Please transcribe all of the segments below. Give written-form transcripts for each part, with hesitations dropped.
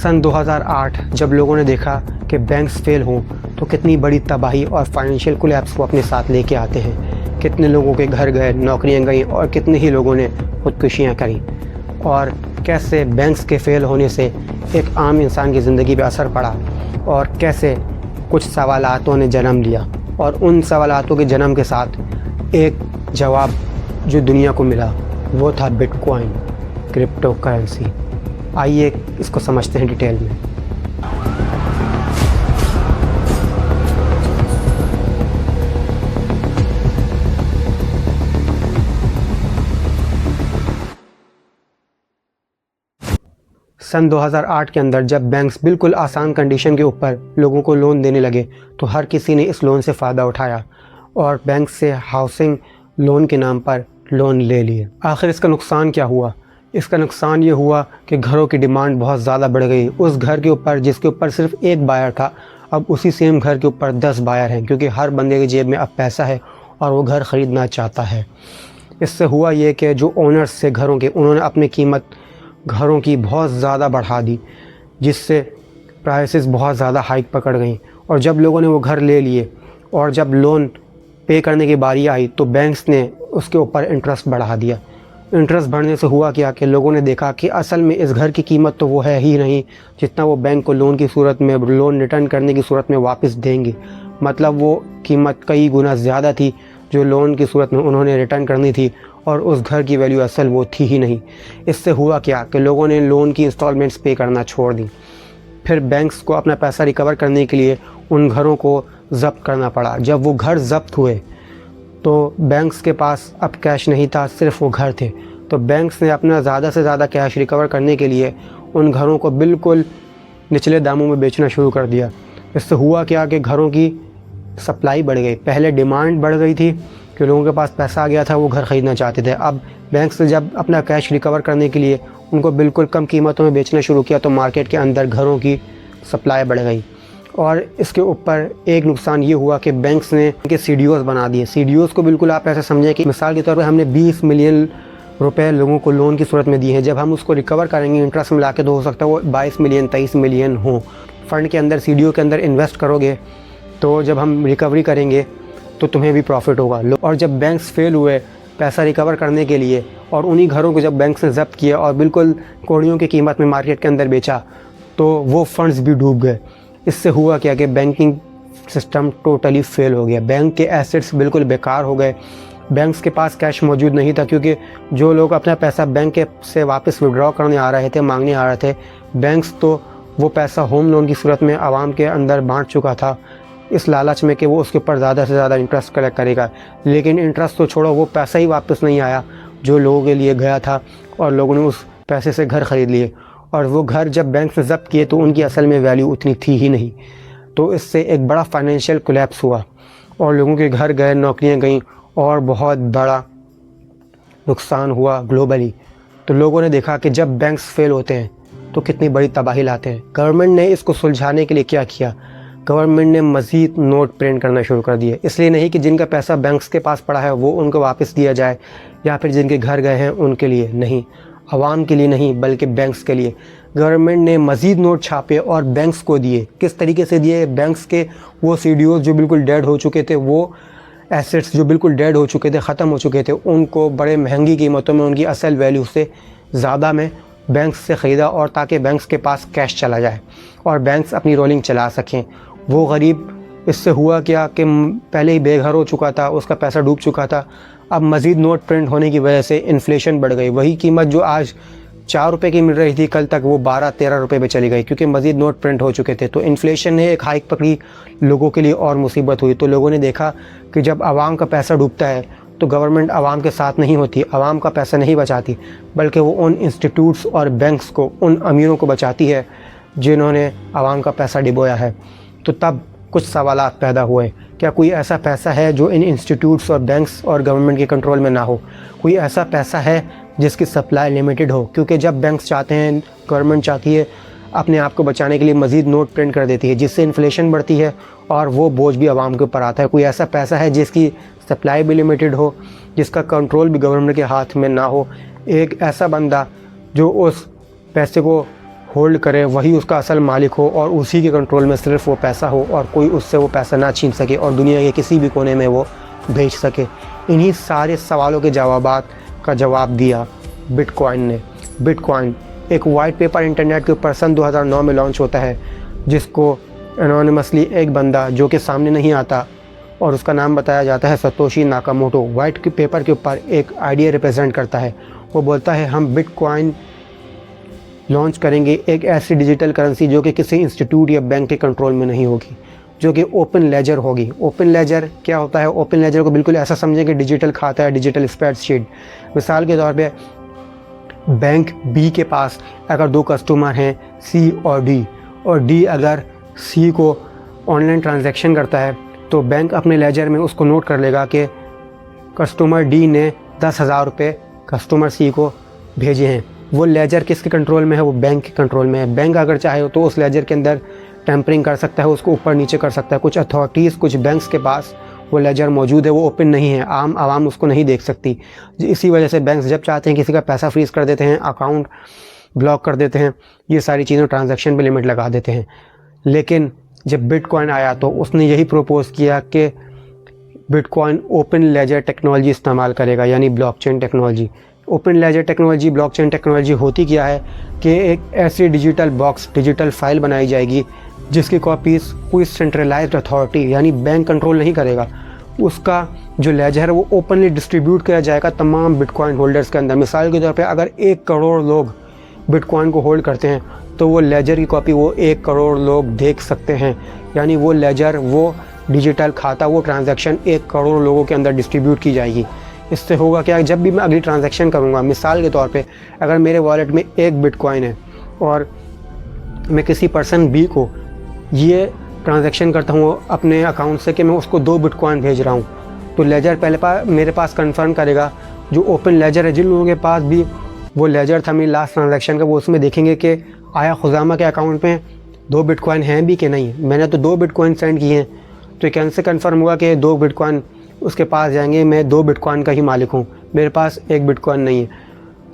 सन 2008 जब लोगों ने देखा कि बैंक्स फेल हों तो कितनी बड़ी तबाही और फाइनेंशियल कोलैप्स को अपने साथ लेके आते हैं। कितने लोगों के घर गए, नौकरियां गईं और कितने ही लोगों ने खुदकुशियां करी, और कैसे बैंक्स के फेल होने से एक आम इंसान की ज़िंदगी पे असर पड़ा, और कैसे कुछ सवालातों ने जन्म लिया, और उन सवालातों के जन्म के साथ एक जवाब जो दुनिया को मिला वो था बिटकॉइन, क्रिप्टो करेंसी। आइए इसको समझते हैं डिटेल में। सन 2008 के अंदर जब बैंक्स बिल्कुल आसान कंडीशन के ऊपर लोगों को लोन देने लगे तो हर किसी ने इस लोन से फ़ायदा उठाया और बैंक से हाउसिंग लोन के नाम पर लोन ले लिए। आखिर इसका नुकसान क्या हुआ? इसका नुकसान ये हुआ कि घरों की डिमांड बहुत ज़्यादा बढ़ गई। उस घर के ऊपर जिसके ऊपर सिर्फ एक बायर था, अब उसी सेम घर के ऊपर 10 बायर हैं, क्योंकि हर बंदे की जेब में अब पैसा है और वो घर ख़रीदना चाहता है। इससे हुआ ये कि जो ओनर्स थे घरों के, उन्होंने अपनी कीमत घरों की बहुत ज़्यादा बढ़ा दी, जिससे प्राइसेस बहुत ज़्यादा हाइक पकड़ गई। और जब लोगों ने वो घर ले लिए और जब लोन पे करने की बारी आई तो बैंक्स ने उसके ऊपर इंटरेस्ट बढ़ा दिया। इंटरेस्ट बढ़ने से हुआ क्या कि लोगों ने देखा कि असल में इस घर की कीमत तो वो है ही नहीं जितना वो बैंक को लोन की सूरत में, लोन रिटर्न करने की सूरत में वापस देंगे। मतलब वो कीमत कई गुना ज़्यादा थी जो लोन की सूरत में उन्होंने रिटर्न करनी थी, और उस घर की वैल्यू असल वो थी ही नहीं। इससे हुआ क्या कि लोगों ने लोन की इंस्टॉलमेंट्स पे करना छोड़ दी। फिर बैंक्स को अपना पैसा रिकवर करने के लिए उन घरों को ज़ब्त करना पड़ा। जब वो घर ज़ब्त हुए तो बैंक्स के पास अब कैश नहीं था, सिर्फ वो घर थे। तो बैंक्स ने अपना ज़्यादा से ज़्यादा कैश रिकवर करने के लिए उन घरों को बिल्कुल निचले दामों में बेचना शुरू कर दिया। इससे हुआ क्या कि घरों की सप्लाई बढ़ गई। पहले डिमांड बढ़ गई थी कि लोगों के पास पैसा आ गया था, वो घर ख़रीदना चाहते थे। अब बैंक्स ने जब अपना कैश रिकवर करने के लिए उनको बिल्कुल कम कीमतों में बेचना शुरू किया तो मार्केट के अंदर घरों की सप्लाई बढ़ गई। और इसके ऊपर एक नुकसान ये हुआ कि बैंक्स ने इनके CDOs बना दिए। CDOs को बिल्कुल आप ऐसा समझें कि मिसाल के तौर पर हमने 20 मिलियन रुपए लोगों को लोन की सूरत में दिए हैं। जब हम उसको रिकवर करेंगे इंटरेस्ट मिला के तो हो सकता है वो 22 मिलियन 23 मिलियन हो। फ़ंड के अंदर CDO के अंदर इन्वेस्ट करोगे तो जब हम रिकवरी करेंगे तो तुम्हें भी प्रॉफिट होगा। और जब बैंक्स फेल हुए पैसा रिकवर करने के लिए और उन्हीं घरों को जब बैंक्स ने ज़ब्त किया और बिल्कुल कौड़ियों की कीमत में मार्केट के अंदर बेचा तो वो फंड्स भी डूब गए। इससे हुआ क्या कि बैंकिंग सिस्टम टोटली फेल हो गया। बैंक के एसेट्स बिल्कुल बेकार हो गए। बैंक्स के पास कैश मौजूद नहीं था, क्योंकि जो लोग अपना पैसा बैंक के से वापस विड्रॉ करने आ रहे थे, मांगने आ रहे थे, बैंक्स तो वो पैसा होम लोन की सूरत में आवाम के अंदर बांट चुका था इस लालच में कि वो उसके ऊपर ज़्यादा से ज़्यादा इंटरेस्ट कलेक्ट करेगा। लेकिन इंटरेस्ट तो छोड़ो, वो पैसा ही वापस नहीं आया जो लोगों के लिए गया था, और लोगों ने उस पैसे से घर ख़रीद लिए। और वो घर जब बैंक से ज़ब्त किए तो उनकी असल में वैल्यू उतनी थी ही नहीं। तो इससे एक बड़ा फाइनेंशियल कोलैप्स हुआ और लोगों के घर गए, नौकरियां गईं और बहुत बड़ा नुकसान हुआ ग्लोबली। तो लोगों ने देखा कि जब बैंक्स फेल होते हैं तो कितनी बड़ी तबाही लाते हैं। गवर्नमेंट ने इसको सुलझाने के लिए क्या किया? गवर्नमेंट ने मज़ीद नोट प्रिंट करना शुरू कर दिए। इसलिए नहीं कि जिनका पैसा बैंक्स के पास पड़ा है वो उनको वापस दिया जाए, या फिर जिनके घर गए हैं उनके लिए नहीं, आवाम के लिए नहीं, बल्कि बैंक्स के लिए। गवर्नमेंट ने मज़ीद नोट छापे और बैंक्स को दिए। किस तरीके से दिए? बैंक्स के वो CDOs जो बिल्कुल डेड हो चुके थे, वो एसेट्स जो बिल्कुल डेड हो चुके थे, ख़त्म हो चुके थे, उनको बड़े महंगी कीमतों में उनकी असल वैल्यू से ज़्यादा में बैंक्स से ख़रीदा, और ताकि बैंक्स के पास कैश चला जाए और बैंक्स अपनी रोलिंग चला सकें। वो गरीब, इससे हुआ क्या कि पहले ही बेघर हो चुका था, उसका पैसा डूब चुका था। अब मज़ीद नोट प्रिंट होने की वजह से इन्फ्लेशन बढ़ गई। वही कीमत जो आज 4 रुपये की मिल रही थी, कल तक वो 12-13 रुपये पे चली गई, क्योंकि मज़ीद नोट प्रिंट हो चुके थे। तो इन्फ्लेशन ने एक हाइक पकड़ी, लोगों के लिए और मुसीबत हुई। तो लोगों ने देखा कि जब आवाम का पैसा डूबता है तो गवर्नमेंट आवाम के साथ नहीं होती, आवाम का पैसा नहीं बचाती, बल्कि वो उन इंस्टीट्यूट्स और बैंक्स को, उन अमीरों को बचाती है जिन्होंने आवाम का पैसा डुबोया है। तो तब कुछ सवालात पैदा हुए, क्या कोई ऐसा पैसा है जो इन इंस्टीट्यूट्स और बैंक्स और गवर्नमेंट के कंट्रोल में ना हो? कोई ऐसा पैसा है जिसकी सप्लाई लिमिटेड हो? क्योंकि जब बैंक्स चाहते हैं, गवर्नमेंट चाहती है, अपने आप को बचाने के लिए मज़ीद नोट प्रिंट कर देती है, जिससे इन्फ्लेशन बढ़ती है और वो बोझ भी आवाम के ऊपर आता है। कोई ऐसा पैसा है जिसकी सप्लाई भी लिमिटेड हो, जिसका कंट्रोल भी गवर्नमेंट के हाथ में ना हो? एक ऐसा बंदा जो उस पैसे को होल्ड करे वही उसका असल मालिक हो और उसी के कंट्रोल में सिर्फ वो पैसा हो और कोई उससे वो पैसा ना छीन सके और दुनिया के किसी भी कोने में वो भेज सके। इन्हीं सारे सवालों के का जवाब दिया बिटकॉइन ने। बिटकॉइन एक वाइट पेपर इंटरनेट के ऊपर सन 2009 में लॉन्च होता है, जिसको एनोनिमसली एक बंदा जो कि सामने नहीं आता और उसका नाम बताया जाता है सतोशी नाकामोटो, वाइट पेपर के ऊपर एक आइडिया रिप्रेजेंट करता है। वो बोलता है हम बिटकॉइन लॉन्च करेंगे, एक ऐसी डिजिटल करेंसी जो कि किसी इंस्टीट्यूट या बैंक के कंट्रोल में नहीं होगी, जो कि ओपन लेजर होगी। ओपन लेजर क्या होता है? ओपन लेजर को बिल्कुल ऐसा समझें कि डिजिटल खाता है, डिजिटल स्प्रेडशीट। मिसाल के तौर पे बैंक बी के पास अगर 2 कस्टमर हैं सी और डी, और डी अगर सी को ऑनलाइन ट्रांजैक्शन करता है तो बैंक अपने लेजर में उसको नोट कर लेगा कि कस्टमर डी ने 10,000 रुपये कस्टमर सी को भेजे हैं। वो लेजर किसके कंट्रोल में है? वो बैंक के कंट्रोल में है। बैंक अगर चाहे तो उस लेजर के अंदर टैंपरिंग कर सकता है, उसको ऊपर नीचे कर सकता है। कुछ अथॉरिटीज़, कुछ बैंक्स के पास वो लेजर मौजूद है, वो ओपन नहीं है, आम आवाम उसको नहीं देख सकती। इसी वजह से बैंक्स जब चाहते हैं किसी का पैसा फ्रीज़ कर देते हैं, अकाउंट ब्लॉक कर देते हैं, ये सारी चीज़ें, ट्रांजैक्शन पे लिमिट लगा देते हैं। लेकिन जब बिटकॉइन आया तो उसने यही प्रपोज़ किया कि बिटकॉइन ओपन लेजर टेक्नोलॉजी इस्तेमाल करेगा, यानी blockchain technology. Open ledger technology, blockchain technology होती क्या है कि एक ऐसी डिजिटल बॉक्स, डिजिटल फाइल बनाई जाएगी जिसकी कॉपीज़ कोई सेंट्रलाइज्ड अथॉरिटी यानी बैंक कंट्रोल नहीं करेगा। उसका जो लेजर है वो ओपनली डिस्ट्रीब्यूट किया जाएगा तमाम बिटकॉइन होल्डर्स के अंदर। मिसाल के तौर पे अगर 1 करोड़ लोग बिटकॉइन को होल्ड करते हैं तो वो लेजर की कॉपी वो 1 करोड़ लोग देख सकते हैं, यानी वो लेजर, वो डिजिटल खाता, वो ट्रांजैक्शन 1 करोड़ लोगों के अंदर डिस्ट्रीब्यूट की जाएगी। इससे होगा क्या? जब भी मैं अगली ट्रांजैक्शन करूँगा, मिसाल के तौर पे अगर मेरे वॉलेट में 1 बिटकॉइन है और मैं किसी पर्सन बी को ये ट्रांजैक्शन करता हूँ अपने अकाउंट से कि मैं उसको 2 बिटकॉइन भेज रहा हूँ, तो लेजर पहले मेरे पास कंफर्म करेगा। जो ओपन लेजर है, जिन लोगों के पास भी वो लेजर था मेरी लास्ट ट्रांजैक्शन का, वो उसमें देखेंगे कि आया खुजामा के अकाउंट में 2 बिटकॉइन हैं भी कि नहीं। मैंने तो 2 बिटकॉइन सेंड किए हैं, तो कैसे कंफर्म हुआ कि 2 बिटकॉइन उसके पास जाएंगे? मैं 2 बिटकॉइन का ही मालिक हूँ, मेरे पास 1 बिटकॉइन नहीं है,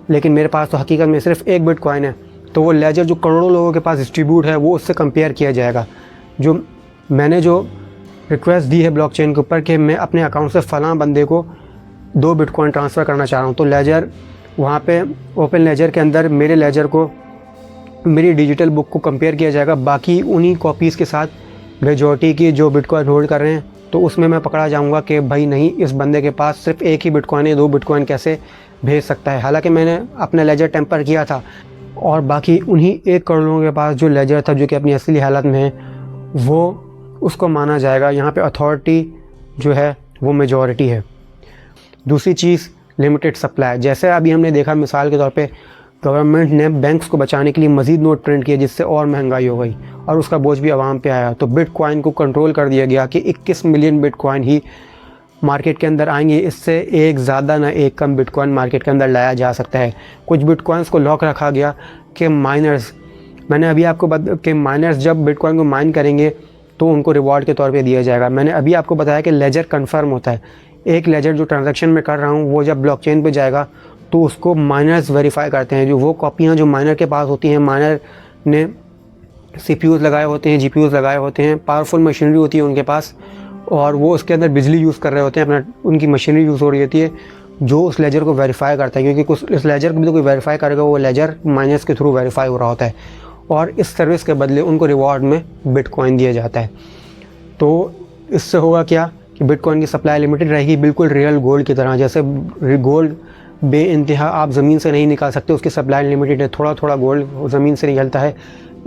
लेकिन मेरे पास तो हकीकत में सिर्फ 1 बिटकॉइन है। तो वो लेजर जो करोड़ों लोगों के पास डिस्ट्रीब्यूट है वो उससे कंपेयर किया जाएगा। जो मैंने जो रिक्वेस्ट दी है ब्लॉकचेन के ऊपर कि मैं अपने अकाउंट से फ़लाँ बंदे को 2 बिटकॉइन ट्रांसफ़र करना चाह रहा हूँ, तो लेजर वहाँ पे ओपन लेजर के अंदर मेरे लेजर को, मेरी डिजिटल बुक को कंपेयर किया जाएगा बाकी उन्हीं कॉपीज़ के साथ, मेजॉरिटी की जो बिटकॉइन होल्ड कर रहे हैं। तो उसमें मैं पकड़ा जाऊंगा कि भाई नहीं, इस बंदे के पास सिर्फ 1 ही बिटकॉइन है, 2 बिटकॉइन कैसे भेज सकता है? हालांकि मैंने अपना लेजर टेम्पर किया था और बाकी उन्हीं 1 करोड़ लोगों के पास जो लेजर था, जो कि अपनी असली हालत में है, वो उसको माना जाएगा। यहाँ पे अथॉरिटी जो है वो मेजॉरिटी है। दूसरी चीज़ लिमिटेड सप्लाई। जैसे अभी हमने देखा मिसाल के तौर पे गवर्नमेंट ने बैंक्स को बचाने के लिए मज़ीद नोट प्रिंट किए, जिससे और महंगाई हो गई और उसका बोझ भी आवाम पे आया। तो बिटकॉइन को कंट्रोल कर दिया गया कि 21 मिलियन बिटकॉइन ही मार्केट के अंदर आएंगे। इससे एक ज़्यादा ना एक कम बिटकॉइन मार्केट के अंदर लाया जा सकता है। कुछ बिटकॉइंस को लॉक रखा गया कि माइनर्स, मैंने अभी आपको कि माइनर्स जब बिटकॉइन को माइन करेंगे तो उनको रिवॉर्ड के तौर पे दिया जाएगा। मैंने अभी आपको बताया कि लेजर कंफर्म होता है। एक लेजर जो ट्रांजैक्शन में कर रहा हूँ वो जब ब्लॉकचेन पे जाएगा तो उसको माइनर्स वेरीफाई करते हैं। जो वो कॉपियाँ जो माइनर के पास होती हैं, माइनर ने सीपीयूज़ लगाए होते हैं, जीपीयूज़ लगाए होते हैं, पावरफुल मशीनरी होती है उनके पास, और वो उसके अंदर बिजली यूज़ कर रहे होते हैं, अपना उनकी मशीनरी यूज़ हो रही होती है जो उस लेजर को वेरीफाई करता है, क्योंकि कुछ इस लेजर को भी तो कोई वेरीफाई करेगा, वो लेजर माइनर्स के थ्रू वेरीफाई हो रहा होता है और इस सर्विस के बदले उनको रिवॉर्ड में बिटकॉइन दिया जाता है। तो इससे होगा क्या कि बिटकॉइन की सप्लाई लिमिटेड रहेगी, बिल्कुल रियल गोल्ड की तरह। जैसे गोल्ड बे इंतहा आप ज़मीन से नहीं निकाल सकते, उसकी सप्लाई लिमिटेड है। थोड़ा थोड़ा गोल्ड ज़मीन से निकलता है,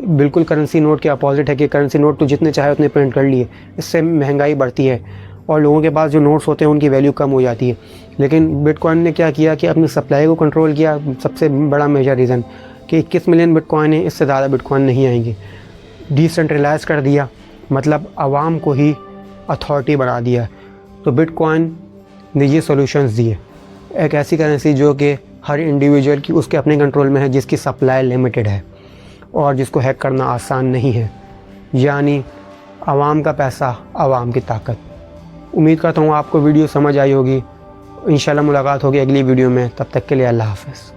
बिल्कुल करेंसी नोट के अपोजिट है कि करेंसी नोट तो जितने चाहे उतने प्रिंट कर लिए। इससे महंगाई बढ़ती है और लोगों के पास जो नोट्स होते हैं उनकी वैल्यू कम हो जाती है। लेकिन बिटकॉइन ने क्या किया कि अपनी सप्लाई को कंट्रोल किया। सबसे बड़ा मेजर रीज़न कि 21 मिलियन बिटकॉइन है, इससे ज़्यादा बिटकॉइन नहीं आएंगे। डिसेंट्रलाइज कर दिया, मतलब आवाम को ही अथॉरिटी बना दिया। तो बिटकॉइन ने ये सॉल्यूशंस दिए, एक ऐसी करेंसी जो कि हर इंडिविजुअल की उसके अपने कंट्रोल में है, जिसकी सप्लाई लिमिटेड है और जिसको हैक करना आसान नहीं है, यानी आवाम का पैसा, आवाम की ताकत। उम्मीद करता हूँ आपको वीडियो समझ आई होगी। इंशाल्लाह मुलाकात होगी अगली वीडियो में, तब तक के लिए अल्लाह हाफ़िज़।